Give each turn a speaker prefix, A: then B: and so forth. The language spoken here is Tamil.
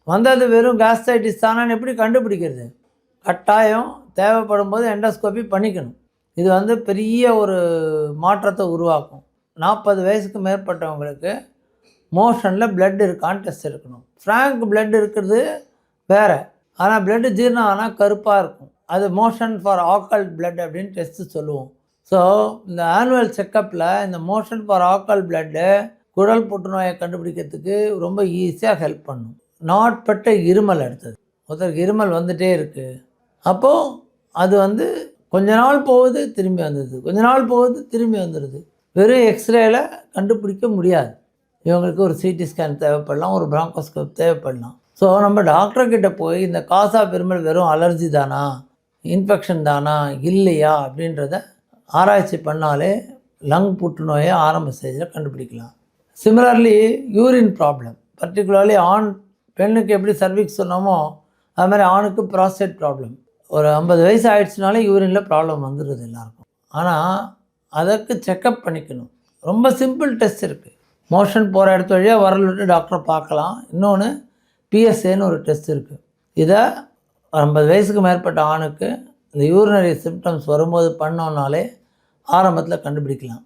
A: வந்தது வெறும் கேஸ்ட்ரைட்டிஸ் தானான்னு எப்படி கண்டுபிடிக்கிறது? கட்டாயம் தேவைப்படும் போது எண்டோஸ்கோபி பண்ணிக்கணும். இது வந்து பெரிய ஒரு மாற்றத்தை உருவாக்கும். 40 வயசுக்கு மேற்பட்டவங்களுக்கு மோஷனில் பிளட் இருக்கான்னு டெஸ்ட் எடுக்கணும். ஃப்ராங்க் பிளட் இருக்கிறது வேறு, ஆனால் பிளட்டு ஜீரணம் ஆனால் கருப்பாக இருக்கும். அது மோஷன் ஃபார் ஆக்கல்ட் பிளட் அப்படின்னு டெஸ்ட்டு சொல்லுவோம். ஸோ இந்த ஆனுவல் செக்கப்பில் இந்த மோஷன் ஃபார் ஆக்கல் பிளட்டு குடல் புற்றுநோயை கண்டுபிடிக்கிறதுக்கு ரொம்ப ஈஸியாக ஹெல்ப் பண்ணும். நாட்பட்ட இருமல் அடுத்தது, ஒருத்தருக்கு இருமல் வந்துகிட்டே இருக்குது. அப்போது அது வந்து கொஞ்ச நாள் போகுது திரும்பி வந்துடுது, கொஞ்ச நாள் போகுது திரும்பி வந்துடுது. வெறும் எக்ஸ்ரேயில் கண்டுபிடிக்க முடியாது. இவங்களுக்கு ஒரு சிடி ஸ்கேன் தேவைப்படலாம், ஒரு பிராங்கோஸ்கோப் தேவைப்படலாம். ஸோ நம்ம டாக்டர்கிட்ட போய் இந்த காசா இருமல் வெறும் அலர்ஜி தானா, இன்ஃபெக்ஷன் தானா, இல்லையா அப்படின்றத ஆராய்ச்சி பண்ணாலே லங் புற்றுநோயை ஆரம்ப ஸ்டேஜில் கண்டுபிடிக்கலாம். சிமிலர்லி யூரின் ப்ராப்ளம், பர்டிகுலர்லி பெண்ணுக்கு எப்படி சர்விக்ஸ் சொன்னோமோ அது மாதிரி ஆணுக்கு ப்ராஸ்டேட் ப்ராப்ளம். ஒரு 50 வயசு ஆகிடுச்சுனாலே யூரினில் ப்ராப்ளம் வந்துடுது எல்லாருக்கும். ஆனால் அதற்கு செக்கப் பண்ணிக்கணும். ரொம்ப சிம்பிள் டெஸ்ட் இருக்குது. மோஷன் போகிற இடத்து வழியாக வரல் விட்டு டாக்டரை பார்க்கலாம். இன்னொன்று பிஎஸ்ஏன்னு ஒரு டெஸ்ட் இருக்குது. இதை 50 வயசுக்கு மேற்பட்ட ஆணுக்கு இந்த யூரினரி சிம்டம்ஸ் வரும்போது பண்ணோன்னாலே ஆரம்பத்தில் கண்டுபிடிக்கலாம்.